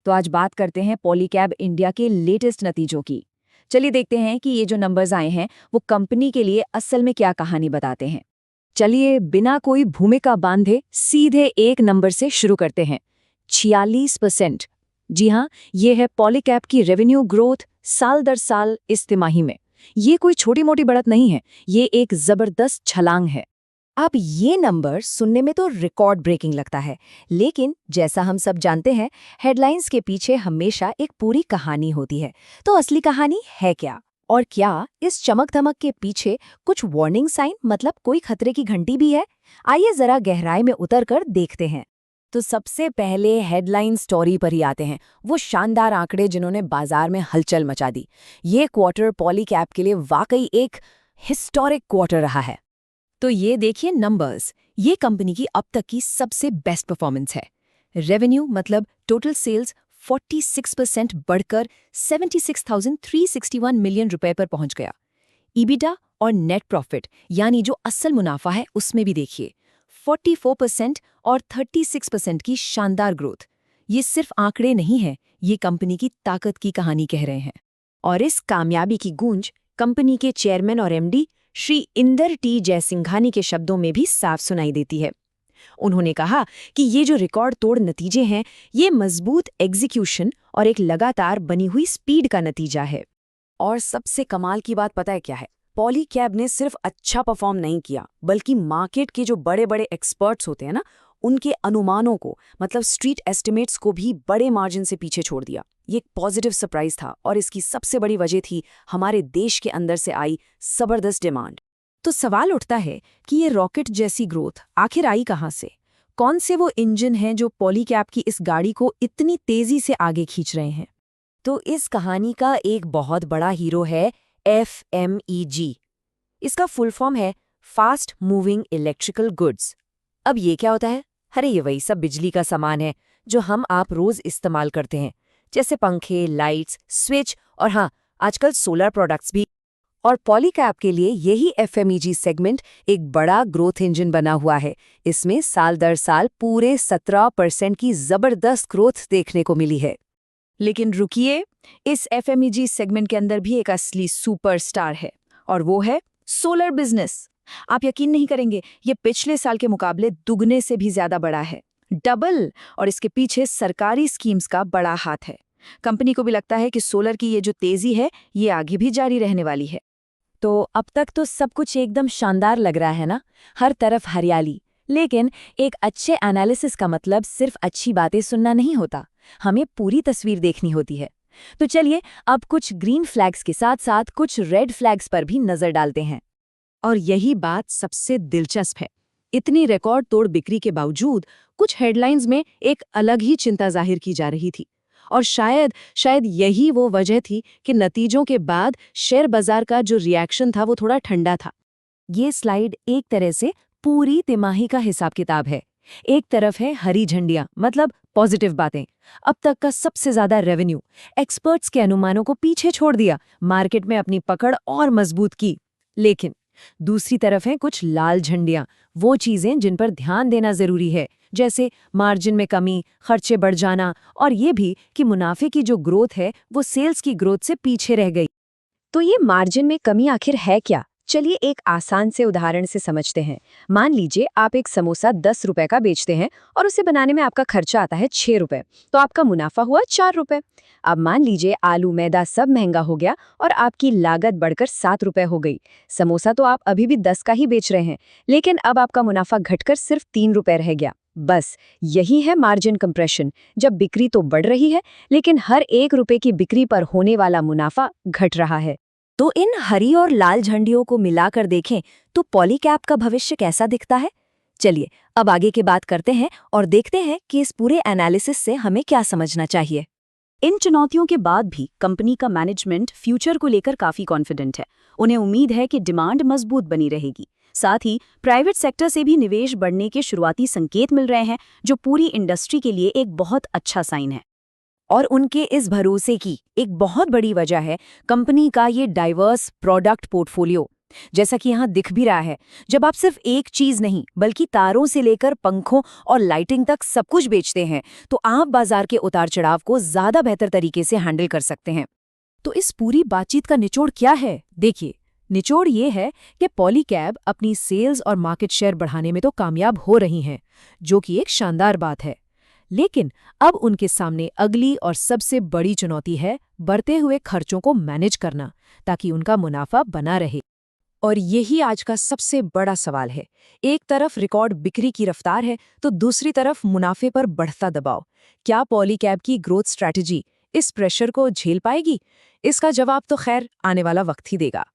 तो आज बात करते हैं पॉलीकैब इंडिया के लेटेस्ट नतीजों की। चलिए देखते हैं कि ये जो नंबर्स आए हैं वो कंपनी के लिए असल में क्या कहानी बताते हैं। चलिए बिना कोई भूमिका बांधे सीधे एक नंबर से शुरू करते हैं। 46%। जी हाँ, ये है पॉलीकैब की रेवेन्यू ग्रोथ साल दर साल इस तिमाही में। ये कोई छोटी मोटी बढ़त नहीं है, ये एक जबरदस्त छलांग है। अब ये नंबर सुनने में तो रिकॉर्ड ब्रेकिंग लगता है, लेकिन जैसा हम सब जानते हैं, हेडलाइंस के पीछे हमेशा एक पूरी कहानी होती है। तो असली कहानी है क्या? और क्या इस चमक धमक के पीछे कुछ वार्निंग साइन, मतलब कोई खतरे की घंटी भी है? आइए जरा गहराई में उतरकर देखते हैं। तो सबसे पहले हेडलाइन स्टोरी पर ही आते हैं, वो शानदार आंकड़े जिन्होंने बाजार में हलचल मचा दी। ये क्वार्टर पॉलीकैब के लिए वाकई एक हिस्टोरिक क्वार्टर रहा है। तो ये देखिए नंबर्स, ये कंपनी की अब तक की सबसे बेस्ट परफॉर्मेंस है। रेवेन्यू मतलब टोटल सेल्स 46% बढ़कर 76,361 मिलियन रुपए पर पहुंच गया। ईबिटा और नेट प्रॉफिट यानी जो असल मुनाफा है उसमें भी देखिए 44% और 36% की शानदार ग्रोथ। ये सिर्फ आंकड़े नहीं हैं, ये कंपनी की ताकत की कहानी कह रहे हैं। और इस कामयाबी की गूंज कंपनी के चेयरमैन और एमडी श्री इंदर टी जयसिंघानी के शब्दों में भी साफ सुनाई देती है। उन्होंने कहा कि ये जो रिकॉर्ड तोड़ नतीजे हैं, ये मजबूत एग्जीक्यूशन और एक लगातार बनी हुई स्पीड का नतीजा है। और सबसे कमाल की बात पता है क्या है? पॉलीकैब ने सिर्फ अच्छा परफॉर्म नहीं किया, बल्कि मार्केट के जो बड़े बड़े एक्सपर्ट्स होते हैं ना, उनके अनुमानों को, मतलब स्ट्रीट एस्टिमेट्स को भी बड़े मार्जिन से पीछे छोड़ दिया। ये एक पॉजिटिव सरप्राइज था और इसकी सबसे बड़ी वजह थी हमारे देश के अंदर से आई जबरदस्त डिमांड। तो सवाल उठता है कि ये रॉकेट जैसी ग्रोथ आखिर आई कहाँ से? कौन से वो इंजन हैं जो पॉलीकैब की इस गाड़ी को इतनी तेजी से आगे खींच रहे हैं? तो इस कहानी का एक बहुत बड़ा हीरो है FMEG। इसका फुल फॉर्म है फास्ट मूविंग इलेक्ट्रिकल गुड्स। अब ये क्या होता है? अरे ये वही सब बिजली का सामान है जो हम आप रोज इस्तेमाल करते हैं, जैसे पंखे, लाइट्स, स्विच और हाँ, आजकल सोलर प्रोडक्ट्स भी। और पॉलीकैब के लिए यही FMEG सेगमेंट एक बड़ा ग्रोथ इंजन बना हुआ है। इसमें साल दर साल पूरे 17% की जबरदस्त ग्रोथ देखने को मिली है। लेकिन रुकिए, इस FMEG सेगमेंट के अंदर भी एक असली सुपरस्टार है, और वो है सोलर बिजनेस। आप यकीन नहीं करेंगे, ये पिछले साल के मुकाबले दुगने से भी ज्यादा बड़ा है, डबल। और इसके पीछे सरकारी स्कीम्स का बड़ा हाथ है। कंपनी को भी लगता है कि सोलर की ये जो तेजी है, ये आगे भी जारी रहने वाली है। तो अब तक तो सब कुछ एकदम शानदार लग रहा है ना, हर तरफ हरियाली। लेकिन एक अच्छे एनालिसिस का मतलब सिर्फ अच्छी बातें सुनना नहीं होता, हमें पूरी तस्वीर देखनी होती है। तो चलिए अब कुछ ग्रीन फ्लैग्स के साथ साथ कुछ रेड फ्लैग्स पर भी नजर डालते हैं। और यही बात सबसे दिलचस्प है। इतनी रिकॉर्ड तोड़ बिक्री के बावजूद कुछ हेडलाइंस में एक अलग ही चिंता जाहिर की जा रही थी। और शायद यही वो वजह थी कि नतीजों के बाद शेयर बाजार का जो रिएक्शन था वो थोड़ा ठंडा था। ये स्लाइड एक तरह से पूरी तिमाही का हिसाब किताब है। एक तरफ है हरी झंडियां, मतलब पॉजिटिव बातें, अब तक का सबसे ज्यादा रेवेन्यू, एक्सपर्ट्स के अनुमानों को पीछे छोड़ दिया, मार्केट में अपनी पकड़ और मजबूत की। लेकिन दूसरी तरफ हैं कुछ लाल झंडियां, वो चीजें जिन पर ध्यान देना जरूरी है, जैसे मार्जिन में कमी, खर्चे बढ़ जाना, और ये भी कि मुनाफे की जो ग्रोथ है वो सेल्स की ग्रोथ से पीछे रह गई। तो ये मार्जिन में कमी आखिर है क्या? चलिए एक आसान से उदाहरण से समझते हैं। मान लीजिए आप एक समोसा 10 रुपए का बेचते हैं और उसे बनाने में आपका खर्चा आता है 6 रुपए, तो आपका मुनाफा हुआ 4 रुपए। अब मान लीजिए आलू, मैदा सब महंगा हो गया और आपकी लागत बढ़कर 7 रुपए हो गई। समोसा तो आप अभी भी 10 का ही बेच रहे हैं, लेकिन अब आपका मुनाफा घटकर सिर्फ 3 रुपए रह गया। बस यही है मार्जिन कंप्रेशन, जब बिक्री तो बढ़ रही है लेकिन हर 1 रुपए की बिक्री पर होने वाला मुनाफा घट रहा है। तो इन हरी और लाल झंडियों को मिलाकर देखें तो पॉलीकैब का भविष्य कैसा दिखता है? चलिए अब आगे की बात करते हैं और देखते हैं कि इस पूरे एनालिसिस से हमें क्या समझना चाहिए। इन चुनौतियों के बाद भी कंपनी का मैनेजमेंट फ्यूचर को लेकर काफी कॉन्फिडेंट है। उन्हें उम्मीद है कि डिमांड मजबूत बनी रहेगी। साथ ही प्राइवेट सेक्टर से भी निवेश बढ़ने के शुरुआती संकेत मिल रहे हैं, जो पूरी इंडस्ट्री के लिए एक बहुत अच्छा साइन है। और उनके इस भरोसे की एक बहुत बड़ी वजह है कंपनी का ये डाइवर्स प्रोडक्ट पोर्टफोलियो। जैसा कि यहाँ दिख भी रहा है, जब आप सिर्फ एक चीज नहीं बल्कि तारों से लेकर पंखों और लाइटिंग तक सब कुछ बेचते हैं, तो आप बाजार के उतार चढ़ाव को ज्यादा बेहतर तरीके से हैंडल कर सकते हैं। तो इस पूरी बातचीत का निचोड़ क्या है? देखिए, निचोड़ ये है कि पॉलीकैब अपनी सेल्स और मार्केट शेयर बढ़ाने में तो कामयाब हो रही हैं, जो कि एक शानदार बात है। लेकिन अब उनके सामने अगली और सबसे बड़ी चुनौती है बढ़ते हुए खर्चों को मैनेज करना, ताकि उनका मुनाफा बना रहे। और यही आज का सबसे बड़ा सवाल है। एक तरफ रिकॉर्ड बिक्री की रफ्तार है, तो दूसरी तरफ मुनाफे पर बढ़ता दबाव। क्या पॉलीकैब की ग्रोथ स्ट्रैटेजी इस प्रेशर को झेल पाएगी? इसका जवाब तो खैर आने वाला वक्त ही देगा।